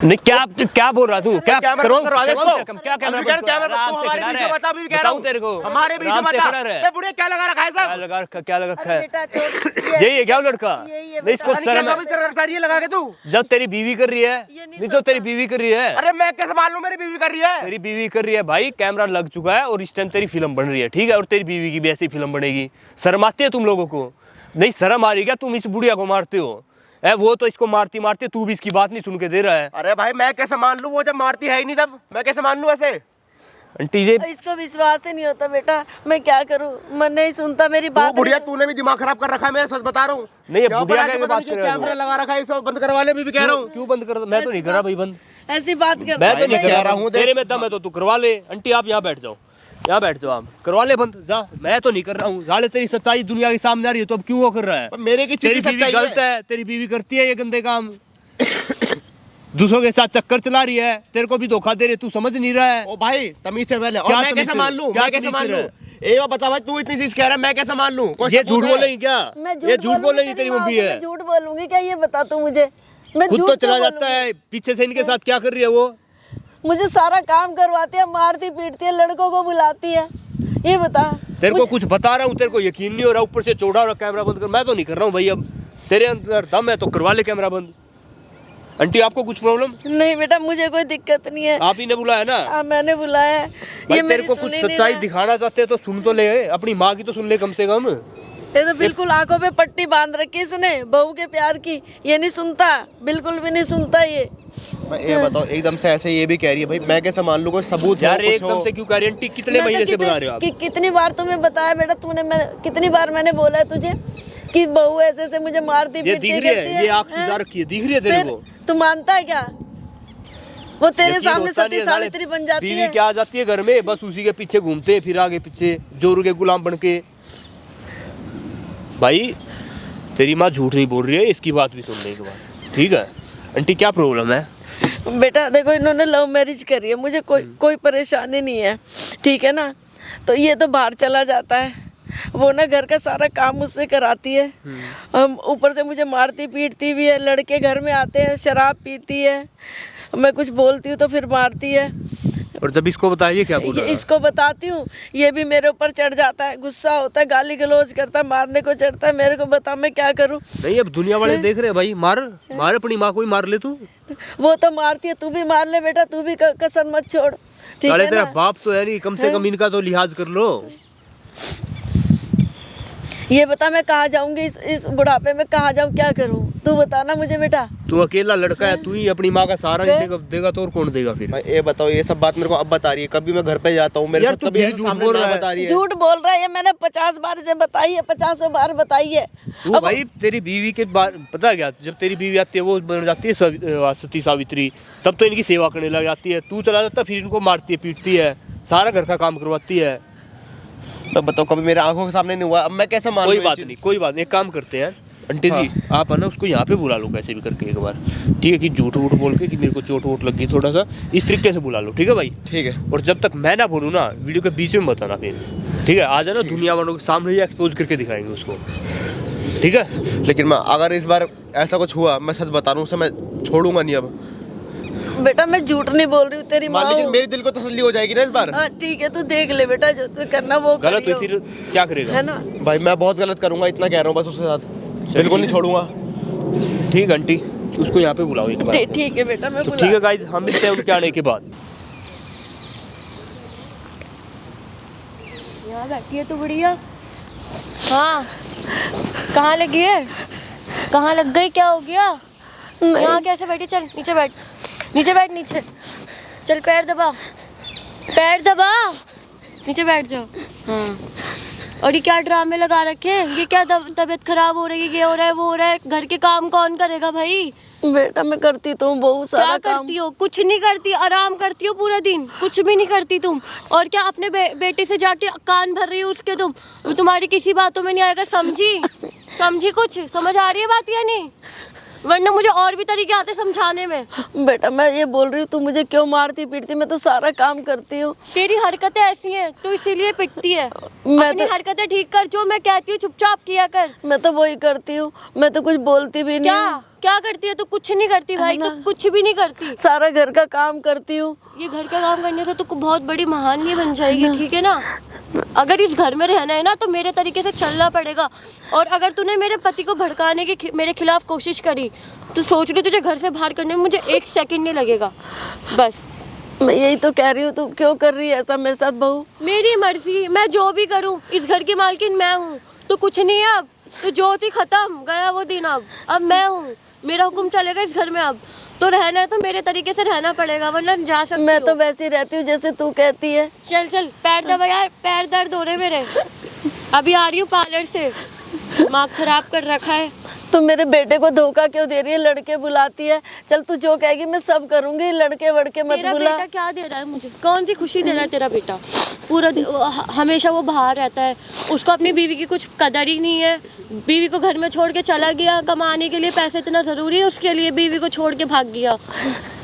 नहीं क्या क्या बोल रहा तू? क्या करो क्या कैमरा बता भी कह रहा हूं तेरे को। हमारे बीच में बता ये बुढ़े क्या लगा रखा है साहब? क्या लगा रखा है? यही है क्या लड़का? नहीं इसको ये लगा के तू जब तेरी बीवी कर रही है, नहीं तो तेरी बीवी कर रही है। अरे मैं कैसे मान लूं मेरी बीवी कर रही है? तेरी बीवी कर रही है भाई, कैमरा लग चुका है और इस टाइम तेरी फिल्म बन रही है, ठीक है? और तेरी बीवी की भी ऐसी फिल्म बनेगी। शर्म आती है तुम लोगों को? नहीं शर्म आ रही क्या? तुम इस बुढ़िया को मारते हो? वो तो इसको मारती मारती, तू भी इसकी बात नहीं सुन के दे रहा है। अरे भाई मैं कैसे मान लूं? वो जब मारती है ही नहीं तब मैं कैसे मान लूं ऐसे? आंटी जी इसको विश्वास ही नहीं होता बेटा, मैं क्या करूं? मन नहीं सुनता मेरी बात। बुढ़िया तूने भी दिमाग खराब कर रखा है, मैं सच बता रहा हूँ। नहीं ये बुढ़िया की बात कर रहा कैमरा लगा रखा है, इसे बंद करवा ले। भी कह रहा हूँ क्यों बंद कर? मैं तो नहीं कर रहा भाई बंद। ऐसी बात कर मैं तो नहीं कह रहा हूँ, तेरे में दम है तो तू करवा ले। आंटी आप यहाँ बैठ जाओ, यहाँ बैठ जाओ, आप करवा ले बंद। जा, मैं तो नहीं कर रहा हूँ। जाले तेरी सच्चाई दुनिया के सामने आ रही है तो अब क्यों वो कर रहा है? मेरे की तेरी बीवी गलत है, तेरी बीवी करती है ये गंदे काम। दूसरों के साथ चक्कर चला रही है, तेरे को भी धोखा दे रही है, तू समझ नहीं रहा है। ओ भाई तमीज से पहले। और मैं कैसे मान लूं? मैं कैसे मान लूं? ए बता भाई, तू इतनी चीज कह रहा है, मैं कैसे मान लूं? ये झूठ बोलेगी क्या? ये झूठ बोलेगी तेरी मम्मी है? झूठ बोलूंगी क्या? ये बता तू मुझे। मैं खुद तो चला जाता है पीछे से, इनके साथ क्या कर रही है वो? मुझे सारा काम करवाती है, मारती पीटती है, लड़कों को बुलाती है। ये बता। तेरे को कुछ बता रहा हूँ, तेरे को यकीन नहीं हो रहा, ऊपर से चौड़ा और कैमरा बंद कर। मैं तो नहीं कर रहा हूँ भाई, अब तेरे अंदर दम है तो करवा ले कैमरा बंद। आंटी आपको कुछ प्रॉब्लम? नहीं बेटा मुझे कोई दिक्कत नहीं है। आप ही ने बुलाया ना? हाँ मैंने बुलाया है। ये तेरे को कुछ सच्चाई दिखाना चाहते हैं तो सुन तो ले, अपनी माँ की तो सुन ले कम से कम। ये तो बिल्कुल आंखों पे पट्टी बांध रखी इसने बहू के प्यार की। ये नहीं सुनता, बिल्कुल भी नहीं सुनता ये। ये बताओ एकदम से ऐसे ये भी कह रही है भाई, मैं कैसे मान लूं? कोई सबूत यार एकदम से क्यों कह रही है? आंटी कितने महीने से बता रहे हो आप? कितनी बार तुम्हें बताया बेटा तूने? कितनी बार मैंने बोला है तुझे कि बहू ऐसे ऐसे मुझे मारती पीटती करती है। ये आँख सुधार रखी है, दिख रही है तेरे को? तू मानता है क्या? वो तेरे सामने सती सावित्री बन जाती है। बीवी क्या आ जाती है घर में, बस उसी के पीछे घूमते हैं, फिर आगे पीछे जोरू के गुलाम बन के। भाई तेरी माँ झूठ नहीं बोल रही है, इसकी बात भी सुनने के बाद, ठीक है? आंटी क्या प्रॉब्लम है? बेटा देखो इन्होंने लव मैरिज करी है, मुझे कोई परेशानी नहीं है, ठीक है ना? तो ये तो बाहर चला जाता है, वो ना घर का सारा काम मुझसे कराती है। ऊपर से मुझे मारती पीटती भी है। लड़के घर में आते हैं, शराब पीती है, मैं कुछ बोलती हूँ तो फिर मारती है। और जब इसको बताइए क्या बोल रहा है? इसको बताती हूँ, ये भी मेरे ऊपर चढ़ जाता है, गुस्सा होता है, गाली गलौज करता है, मारने को चढ़ता है। मेरे को बता मैं क्या करूँ? नहीं अब दुनिया वाले देख रहे हैं भाई, मार अपनी माँ को ही मार ले तू। वो तो मारती है, तू भी मार ले बेटा, तू भी कसम मत छोड़, ठीक है ना? तेरा बाप तो है नहीं, कम से कम इनका तो लिहाज कर लो। ये बता मैं कहाँ जाऊंगी इस बुढ़ापे में? कहाँ जाऊँ, क्या करूँ? तू बता ना मुझे बेटा। तू अकेला लड़का है, तू ही अपनी माँ का सहारा नहीं देगा तो और कौन देगा फिर? भाई ये बताओ, ये सब बात मेरे को अब बता रही है। कभी मैं घर पे जाता हूँ, मेरे साथ कभी सामने ना बता रही है। झूठ बोल रहा है ये, मैंने 50 बार से बताई है, 50 बार बताई है। तू भाई तेरी बीवी के बाद पता क्या, जब तेरी बीवी आती है वो बन जाती है सती सावित्री, तब तो इनकी सेवा करने लग जाती है। तू चला जाता फिर इनको मारती है पीटती है, सारा घर का काम करवाती है। तो बताओ कभी मेरे आंखों के सामने नहीं हुआ, अब मैं कैसे मान लूं? कोई बात नहीं, एक काम करते हैं आंटी जी, आप है ना उसको यहाँ पे बुला लो कैसे भी करके एक बार, ठीक है? कि झूठ वूठ बोल के कि मेरे को चोट वोट लगी थोड़ा सा, इस तरीके से बुला लो, ठीक है भाई? ठीक है। और जब तक मैं ना बोलूँ ना, वीडियो के बीच में बताना फिर, ठीक है? आ जाना, दुनिया वालों के सामने ही एक्सपोज करके दिखाएंगे उसको, ठीक है? लेकिन मैं अगर इस बार ऐसा कुछ हुआ, मैं सच बता रहा हूँ उसे मैं छोड़ूंगा नहीं अब। बेटा मैं झूठ नहीं बोल रही हूँ, तेरी माँ। लेकिन मेरे दिल को तसल्ली हो जाएगी ना इस बार। हाँ ठीक है, तू देख ले बेटा, जो तू करना वो गलत हुई फिर क्या करेगा? है ना भाई? मैं बहुत गलत करूंगा, इतना कह रहा हूँ बस। उसके साथ बिल्कुल नहीं छोड़ूंगा। ठीक आंटी, उसको यहाँ पे बुलाओ एक बार। ठीक है बेटा, मैं ठीक है गाइस, हम मिलते हैं उनके आने के बाद। यहाँ बैठी है तू बढ़िया। हाँ कहाँ लगी है? कहाँ लग गई? क्या हो गया? यहाँ कैसे बैठी? चल नीचे बैठ, नीचे बैठ, नीचे चल, पैर दबा, पैर दबा, नीचे बैठ जाओ। हाँ और ये क्या ड्रामे लगा रखे हैं? ये क्या तबीयत खराब हो रही है, ये हो रहा है, वो हो रहा है, घर के काम कौन करेगा भाई? बेटा मैं करती तो हूँ बहुत सारा काम। क्या करती हो? कुछ नहीं करती, आराम करती हो पूरा दिन, कुछ भी नहीं करती तुम। और क्या अपने बेटे से जाके कान भर रही हो उसके तुम? तुम्हारी किसी बातों में नहीं आएगा, समझी? समझी? कुछ समझ आ रही है बात या नहीं? वरना मुझे और भी तरीके आते समझाने में। बेटा मैं ये बोल रही हूँ, तू मुझे क्यों मारती पीटती? मैं तो सारा काम करती हूँ। तेरी हरकतें ऐसी हैं, तू इसीलिए पिटती है। अपनी हरकतें ठीक कर, जो मैं कहती हूँ चुपचाप किया कर। मैं तो वही करती हूँ, मैं तो कुछ बोलती भी नहीं। क्या क्या करती है तू? कुछ नहीं करती भाई, तू कुछ भी नहीं करती। सारा घर का काम करती हूँ। ये घर का काम करने से तू बहुत बड़ी महान नहीं बन जाएगी, ठीक है ना? अगर इस घर में रहना है ना तो मेरे तरीके से चलना पड़ेगा। और अगर तूने मेरे पति को भड़काने की मेरे खिलाफ कोशिश करी तो सोच ली तुझे घर से बाहर करने में मुझे 1 सेकंड नहीं लगेगा। बस मैं यही तो कह रही हूँ, तू क्यों कर रही है ऐसा मेरे साथ बहू? मेरी मर्जी, मैं जो भी करूँ। इस घर की मालकिन मैं हूँ, तो कुछ नहीं है अब। तो जो थी खत्म, गया वो दिन। अब मैं हूँ, मेरा हुक्म चलेगा इस घर में। अब तो रहना है तो मेरे तरीके से रहना पड़ेगा, वरना जा सकती मैं तो वैसे ही रहती हूँ जैसे तू कहती है। चल चल, पैर दबा यार, पैर दर्द हो रहे मेरे। अभी आ रही हूँ पार्लर से, दिमाग खराब कर रखा है। तू मेरे बेटे को धोखा क्यों दे रही है? लड़के बुलाती है। चल तू जो कहेगी मैं सब करूंगी, लड़के वड़के मत तेरा बुला। बेटा क्या दे रहा है मुझे? कौन सी खुशी दे रहा है तेरा बेटा? पूरा हमेशा वो बाहर रहता है, उसको अपनी बीवी की कुछ कदर ही नहीं है। बीवी को घर में छोड़ के चला गया, कमाने के लिए पैसे इतना ज़रूरी है उसके लिए, बीवी को छोड़ के भाग गया।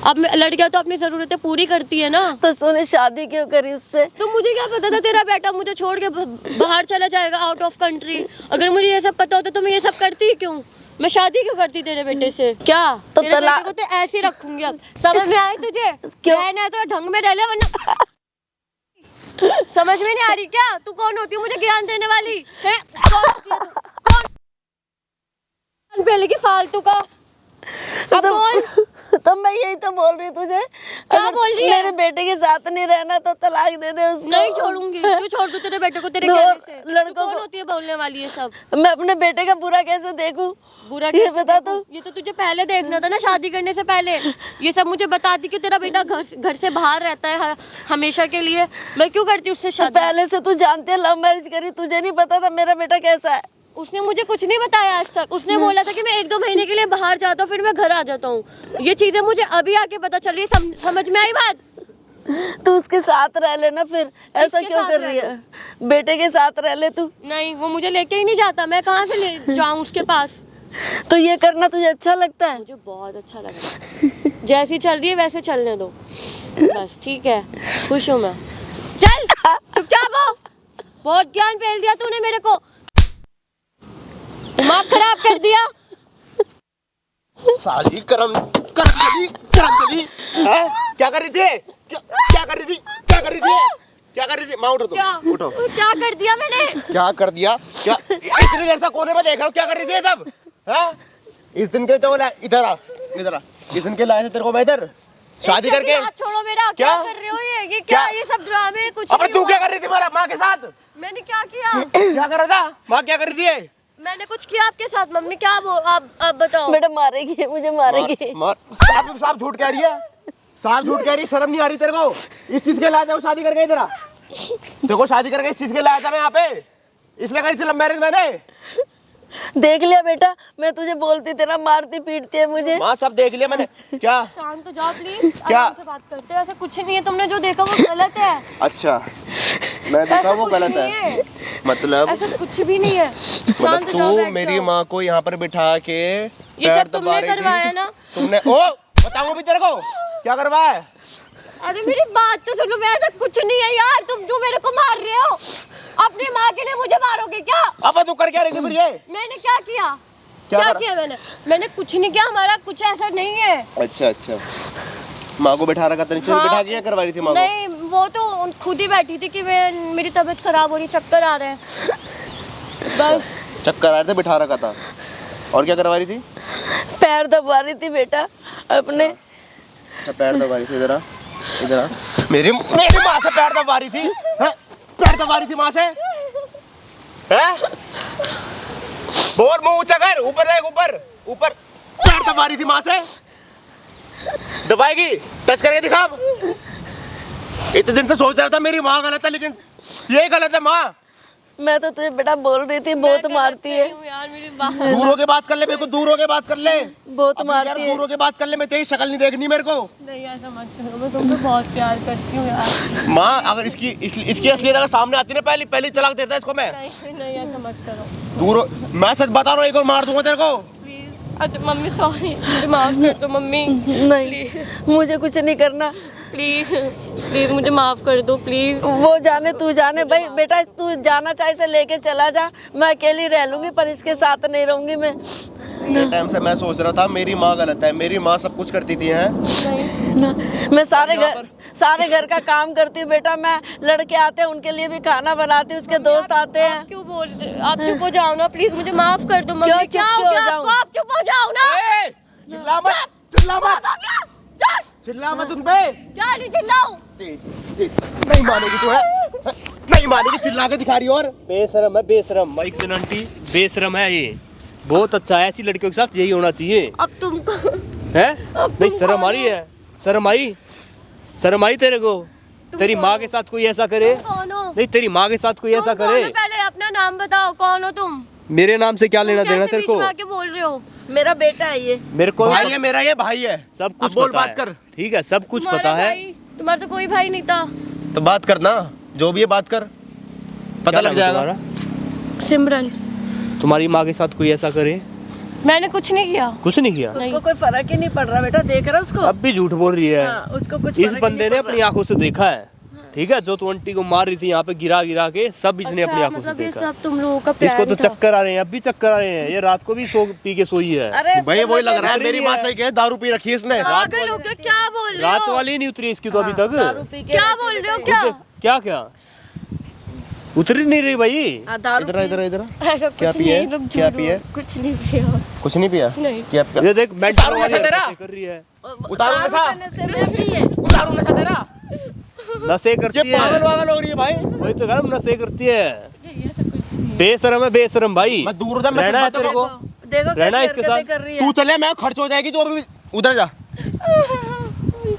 अब लड़कियां तो अपनी ज़रूरतें पूरी करती है ना। तो तूने शादी क्यों करी उससे? तो मुझे क्या पता था तेरा बेटा मुझे छोड़ के बाहर चला जाएगा, आउट ऑफ कंट्री। अगर मुझे ये सब पता होता तो मैं ये सब करती क्यों? मैं शादी क्यों करती तेरे बेटे से? क्या तो तेरे बेटे को तो ऐसे ही रखूंगी अब। समझ में आई तुझे? क्यों? रहना है तो ढंग में रह ले, वरना समझ में नहीं आ रही क्या? तू कौन होती है मुझे ज्ञान देने वाली है? कौन होती है तू? कौन पहले की फालतू का? अब बोल। तो मैं यही तो बोल रही तुझे। क्या अगर बोल रही है? मेरे बेटे के साथ नहीं रहना तो तलाक दे दे उसको। नहीं छोड़ूंगी। क्यों छोड़ दूं तेरे बेटे को तेरे दो कहने से? लड़कों तू कौन को- होती है बोलने वाली ये सब? मैं अपने बेटे का बुरा कैसे देखूं? बुरा ये कैसे बता देखूं? तू। ये तो तुझे पहले देखना था ना, शादी करने से पहले। ये सब मुझे बताती कि तेरा बेटा घर से बाहर रहता है हमेशा के लिए। मैं क्यों करती उससे तो शादी? पहले से तू जानती है, लव मैरिज करी, तुझे नहीं पता था मेरा बेटा कैसा है? उसने मुझे कुछ नहीं बताया आज तक। उसने बोला था कि मैं 1-2 महीने के लिए बाहर जाता हूँ, फिर मैं घर आ जाता हूँ। ये चीजें मुझे अभी आके पता चली। समझ में आई बात? तू उसके साथ रह लेना फिर। ऐसा किसके क्यों साथ कर रह रही है? बेटे के साथ रह ले तू। नहीं, वो मुझे लेके ही नहीं जाता। मैं कहाँ से ले जाऊँ उसके पास? तो ये करना तुझे अच्छा लगता है? मुझे बहुत अच्छा लगा। जैसी चल रही है वैसे चलने दो बस, ठीक है? खुश हूँ मैं। चल चुपचाप हो। बहुत ज्ञान फेल दिया तूने मेरे को, दिमाग खराब कर दिया। साली करमचली हैं? क्या कर रही थी? क्या कर रही थी? क्या कर रही थी? क्या कर रही थी? माँ उठो तुम, उठो। क्या कर दिया मैंने? क्या कर दिया? क्या इतनी देर से कोने में देख रहा हूँ, क्या कर रही थी ये सब? हैं? इस दिन के तो इधर आ, इधर आ। इस दिन के लाए थे तेरे को मैं इधर शादी करके। हाथ छोड़ो मेरा। क्या कर रहे हो ये क्या? ये सब ड्रामे कुछ अबे नहीं तू हुआ। क्या कर रही थी मेरा माँ के साथ? मैंने क्या किया? क्या कर रहा था? माँ क्या कर रही थी? मैंने कुछ किया आपके साथ? मम्मी क्या वो आप बताओ। बेटा मारेगी, मुझे मारेगी। मार साफ झूठ कह रही है, साफ झूठ कह रही है। शर्म नहीं आ रही तेरे को? इस चीज के लाया था वो शादी करके इधर? देखो शादी करके इस चीज के लाया था मैं यहाँ पे, इसलिए करी थी लव मैरिज मैंने। देख लिया बेटा, मैं तुझे बोलती तेरा मारती पीटती है मुझे। माँ सब देख लिया मैंने। क्या? शांत हो जाओ प्लीज। क्या? आराम से बात करते हैं। ऐसा कुछ नहीं है, तुमने जो देखा वो गलत है। अच्छा मैं देखा वो कुछ गलत नहीं है? मतलब ऐसा कुछ भी नहीं है। शांत हो जाओ, तू बैठ मेरी जाओ। माँ को यहाँ पर बिठा के ये पैर सब तुमने दबा रही थी। करवाया ना? तुमने ओ बताऊँ भी तेरे को क्या करवाया है? अरे मेरी बात तो सुनो, मैं ऐसा कुछ नहीं है यार। तुम क्यों मेरे को मार रहे हो? अपनी माँ के लिए मुझे मारोगे क्या? अब तू कर क्या रही थी फिर ये? मैंने क्या किया? क्या क्या करा? किया मैंने कुछ नहीं किया। हमारा कुछ ऐसा नहीं है। अच्छा अच्छा, माँ को बिठा रखा था नीचे? हाँ। बिठा के क्या करवा रही थी माँ को? नहीं, वो तो खुद ही बैठी थी कि मेरी तबीयत खराब हो रही, चक्कर आ रहे हैं बस। चक्कर आ रहे थे, बिठा रखा था। और क्या करवा रही थी? पैर दबा रही थी बेटा अपने। अच्छा पैर दबा रही थी। इधर आ, इधर आ। मेरी माँ से पैर दबा रही थी? हैं? पैर दबा रही थी माँ से? हैं? बोल मुंह ऊंचा कर, ऊपर देख, ऊपर ऊपर। पैर दबा रही थी माँ से? दबाएगी? टच करके दिखा अब। इतने दिन से सोच रहा था मेरी माँ गलत है, लेकिन ये गलत है माँ। मैं तो तुझे बेटा बोल रही थी बहुत मारती है। यार मेरी बात दूर होके बात कर ले, मेरे को दूर होके बात कर ले। बहुत अभी मारती यार है। दूर होके बात कर ले, मैं तेरी शक्ल नहीं देखनी मेरे को। नहीं, ऐसा मत करो। मैं तुमसे बहुत प्यार करती हूँ यार। माँ अगर इसकी असलियत अगर सामने आती ना, पहली तलाक देता इसको मैं। नहीं ऐसा मत करो दूर हो, मैं सच बता रहा हूँ, एक और मार दूंगा तेरे को। प्लीज। अच्छा मम्मी सॉरी, मुझे माफ कर दो मम्मी। नहीं, मुझे कुछ नहीं करना। प्लीज प्लीज मुझे माफ कर दो प्लीज। वो जाने तू जाने भाई। बेटा तू जाना चाहे से लेके चला जा, मैं अकेली रह लूंगी पर इसके साथ नहीं रहूंगी मैं। इतने टाइम से मैं सोच रहा था मेरी माँ गलत है, मेरी माँ सब कुछ करती थी हैं। ना मैं सारे यहाँ घर का काम करती हूँ बेटा। मैं लड़के आते हैं उनके लिए भी खाना बनाती हूँ, उसके दोस्त आते हैं। क्यों बोल रहे आप? चुप हो जाओ ना प्लीज, मुझे माफ कर दो मम्मी। क्यों क्या चुप हो क्यों गया हो आपको? जाऊं? आप चुप हो जाओ ना। ए, चिल्ला मत, चिल्ला मत, चिल्ला मत उन पे। क्या नहीं चिल्लाऊं? नहीं मानेगी तू है, नहीं मानेगी, चिल्ला के दिखा रही और। बेशरम है, बेशरम। माइक से आंटी बेशरम है ये। बहुत अच्छा है, ऐसी लड़कियों के साथ यही होना चाहिए। अब तुमको है नहीं, शर्म आ रही है? शर्म आई? शर्म आई तेरे को? तेरी माँ के साथ कोई ऐसा करे? कौन हो? नहीं, तेरी माँ के साथ कोई ऐसा तुम कौन करे? हो? पहले अपना नाम बताओ, कौन हो तुम? मेरे नाम से क्या लेना तुम देना कैसे तेरे को? बीच में आके बोल रहे हो? मेरा बेटा है ये। मेरे को भाई है मेरा, ये भाई है। सब अब कुछ बोल, पता बात है। कर। ठीक है, सब कुछ तुम्हारा पता है। भाई? तुम्हारा तो कोई भाई नहीं था। तो बात करना, जो भी है बात कर, पता क्या लग नाम है जाएगा। तुम्हारा? सिमरन। तुम्हारी माँ के साथ कोई ऐसा करे? मैंने कुछ नहीं किया। कुछ नहीं किया। उसको कोई फर्क ही नहीं पड़ रहा बेटा, देख रहा है उसको। अब भी झूठ बोल रही है। हाँ, उसको कुछ इस फर्क ही बंदे नहीं ने पड़ अपनी आंखों से देखा है। ठीक है, जो तू आंटी को मार रही थी यहाँ पे गिरा गिरा के, सब इसने अपनी आंखों से मतलब ये देखा। सब तुम लोगों का प्लान इसको तो था। चक्कर आ रहे हैं, अब भी चक्कर आ रहे हैं। ये रात को भी सो पी के सोई है। अरे भाई वही लग रहा है, उतरी मेरी है। माँ सही कहे, दारू पी रखी है इसने। पागल हो गया, क्या बोल रहे रात हो? वाली नहीं उतरी इसकी तो अभी तक। दारू पी के क्या बोल रहे हो? क्या क्या क्या उतरी नहीं रही भाई? हाँ, दारू इधर इधर इधर ऐसा क्या कुछ पिया? नहीं, लोग क्या झूठ पिया? बोल- कुछ नहीं पिया। कुछ नहीं पिया? नहीं। क्या पिया? ये देख मेंटल दारू वाली नशा तेरा? हरकतें कर रही है। उतारू दारू नशा, के नशे में भी है। उतारू नशा तेरा। नशे ये करती है। पागल वागल हो रही है भाई। वही तो कह रहा हूं, नशे करती है। ये ऐसा कुछ नहीं। बेशरम है, बेशरम भाई। मैं दूर उधर, मैं रहना है सिर्फ तेरे को। देखो रहना कैसी इसके हरकतें साथ। कर रही है। तू चले, मैं खर्च हो जाएगी, तो अभी उधर जा,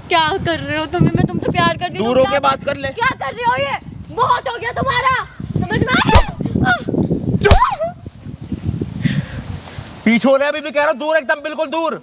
क्या कर रहे हो तुम्हें? मैं तुमसे प्यार करती हूँ। दूर तुम होके क्या- बात कर ले। क्या कर रहे हो? ये बहुत हो गया तुम्हारा, समझ में आया? पीछे होने अभी भी कह रहा हूँ, दूर एकदम बिल्कुल दूर।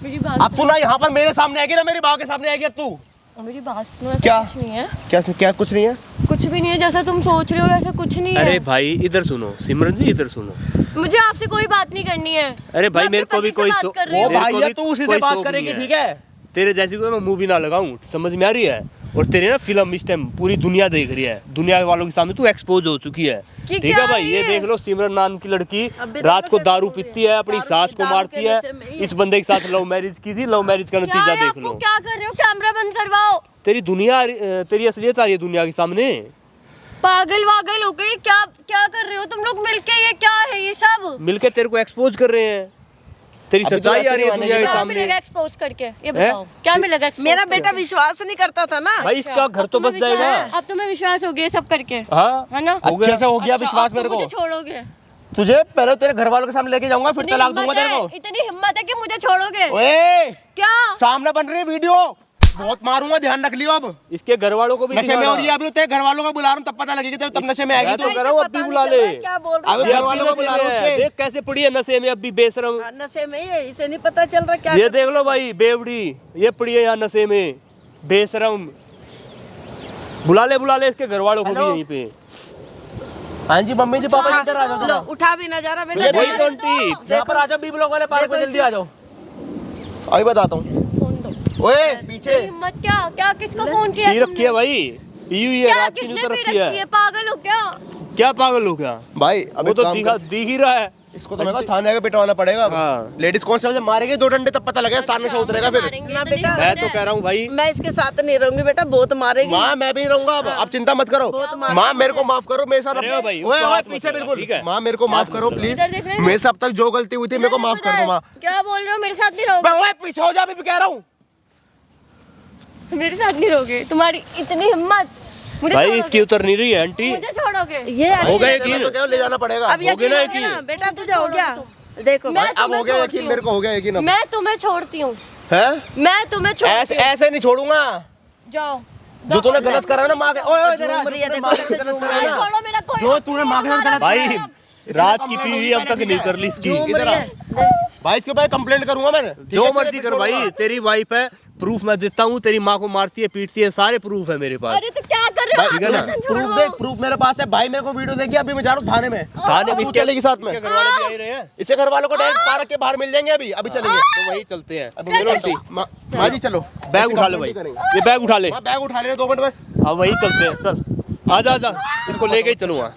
मेरी बात अब तू ना यहाँ पर मेरे सामने आएगी ना मेरी माँ के सामने आएगी। अब तू मेरी बात सुनो, ऐसा क्या? कुछ नहीं है। क्या क्या कुछ नहीं है? कुछ भी नहीं है, जैसा तुम सोच रहे हो ऐसा कुछ नहीं है। अरे भाई इधर सुनो, सिमरन जी इधर सुनो। मुझे आपसे कोई बात नहीं करनी है। अरे भाई मैं मेरे अपने को भी पति से कोई बात सो- कर रही वो हूँ। मेरे भाई को है, भी तू उसी कोई से बात शौक करेगी, नहीं है। ठीक है? तेरे जैसी को मैं मूवी ना लगाऊं, समझ में आ रही है? और तेरे ना फिल्म इस टाइम पूरी दुनिया देख रही है, दुनिया वालों के सामने तू एक्सपोज हो चुकी है। कि ठीक क्या है भाई, है ये ये? देख लो, सिमरन नाम की लड़की अभी रात देखो को दारू कैसे हो पीती है, अपनी दारू सास की- को दारू मारती के है। नशे में ही। इस बंदे के साथ लव मैरिज की थी, लव मैरिज का क्या नतीजा है देख आपको? लो। क्या कर रहे हो? कैमरा बंद करवाओ। तेरी दुनिया, तेरी असलियत आ रही है दुनिया के सामने। पागल वागल हो गई क्या? क्या कर रहे हो तुम लोग मिलके? ये क्या है ये सब? मिलके तेरे को एक्सपोज कर रहे हैं। तेरी अभी तो सच्चाई ऐसे आ रही है नहीं दुनिया के मानेगी। क्या सामने। मिलेगा एक्सपोज करके? ये बताओ, क्या मिलेगा expose मेरा करके? बेटा विश्वास नहीं करता था ना। भाई इसका घर तो अब तुम्हें बस जाएगा। विश्वास- अब तुम्हें विश्वास हो गया सब करके, हाँ है ना? हो गया। अच्छे से हो गया अच्छा, विश्वास अब मेरे तुम को। मुझे छोड़ोगे? तुझे पहले तेरे घर वालों के सामने लेके जाऊंगा, फिर इतनी तलाक दूंगा हिम्मत तेरे है? को। इतनी हिम्मत है कि मुझे छोड़ोगे? ओए, क्या? सामने बन रही है वीडियो, बहुत मारूंगा, ध्यान रख लियो। अब इसके घर वालों को भी नशे में दिखाना। हो रही है, अभी तो तेरे घर वालों को बुला रहा हूँ, तब पता लगेगी, तब नशे में आएगी मैं तू। तो कह रहा हूँ, अब भी पता बुला नहीं चल ले। रहा क्या बोल रहा अबे है। ये घर अभी वालों को नशे बुला में रहा हूँ है। उसके। देख कैसे पड़ी है नशे में, अब भी बेशरम। हाँ, नशे में ही है, इसे नहीं पता चल रहा क्या ये कर- देख लो भाई, बेवड़ी ये पड़ी है यहाँ नशे में, बेशरम। बुला ले इसके घर वालों को भी हेलो? यहीं पे। हाँ जी मम्मी जी, पापा जी, इधर आ जाओ लो, जरा। उठा भी ना जा रहा बेटा। ये वही देखो, तो आंटी। यहाँ पर आ जाओ, बी ब्लॉक वाले पार्क में, देखो जल्दी आ जाओ। अभी बताता हूँ। फोन दो। ओए तेरी पीछे, हिम्मत क्या? क्या किसको फोन किया पी रखी है भाई, पी हुई है, क्या रात की किसने नींद पी रखी रखी है? है। पागल हो क्या? क्या पागल हो क्या? भाई अभी वो तो काम दिखा कर। दिख ही रहा है। इसको तो मैं कहा थाने आके पिटवाना पड़ेगा। हाँ। लेडीज कांस्टेबल जब मारेंगे 2 डंडे, तब पता लगेगा, सामने से उतरेगा फिर। मारेंगे, ना इतनी बेटा, मैं हिम्मत तो है। कह रहा हूँ भाई, मैं इसके साथ नहीं रहूंगी बेटा, बहुत मारेगी। माँ मैं भी रहूंगा अब चिंता मत करो। बहुत मार- माँ मेरे को माफ करो, मेरे साथ अरे ओ भाई, ओए उसको ओए हाथ मत पीछे लगा, बिल्कुल। ठीक है? माँ मेरे को माफ हाथ करो मत प्लीज, इधर देख रहे हैं? मेरे से अब तक जो गलती हुई थी मेरे को माफ कर दो माँ। क्या बोल रहे हो? मेरे साथ नहीं रहोगे? ओए पीछे हो जा, अभी भी कह रहा हूँ। मेरे साथ नहीं रहोगे? तुम्हारी इतनी हिम्मत? मुझे भाई छोड़ोगे? इसकी उतर नहीं रही है आंटी। मुझे छोड़ोगे? ये हो गया मैं यकीन? तो क्या ले जाना पड़ेगा। अब हो गया यकीन ना हो यकीन? गया ना बेटा, तुझे हो गया। देखो मैं अब हो तुम्हें गया छोड़ती यकीन, हूँ। मेरे को हो गया यकीन अब। मैं तुम्हें छोड़ती हूँ। हैं? मैं तुम्हें छोड़ती ऐसे हूँ। ऐसे नहीं छोड़ूंगा। जाओ। जो तूने गलत करा ना माँ के, ओए ओए जरा, झूम रही है, जो तूने देखो माँ के कैसे साथ गलत झूम करा रही ना, छोड़ो मेरा कोई। जो तूने माँ के साथ गलत भाई करा, रात की पी हुई अब तक नहीं कर ली इसकी। झूम इधर रही आ। है। भाई इसके ऊपर कंप्लेंट करूंगा मैं। जो मर्जी कर भाई, तेरी वाइफ है, प्रूफ मैं देता हूँ, तेरी माँ को मारती है पीटती है, सारे प्रूफ है मेरे पास। अरे तो क्या कर रहे हो? ठीक है ना? आप प्रूफ छोड़ो। देख, प्रूफ मेरे पास है भाई, मेरे को वीडियो देखी, अभी मैं जा रहा हूँ थाने में। थाने में तू इसके चलेगी साथ में। इसके घर वाले भी आ ही रहे हैं, इसके घर वालों को डायरेक्ट पार्क के बाहर मिल जाएंगे, अभी अभी चलेंगे। तो वही चलते हैं। अभी चलो आंटी, माँ जी चलो, बैग उठा ले भाई, ये बैग उठा ले। माँ बैग उठा लेने 2 मिनट बस। अब वही चलते हैं, चल आजा आजा, इसको लेके ही चलूँगा।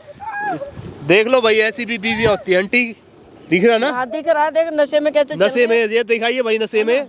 देख लो भाई, ऐसी भी बीवियाँ होती है आंटी, दिख रहा ना? हाँ दिख रहा है, देख नशे में कैसे चल नशे रही में, ये दिखाइए भाई, नशे में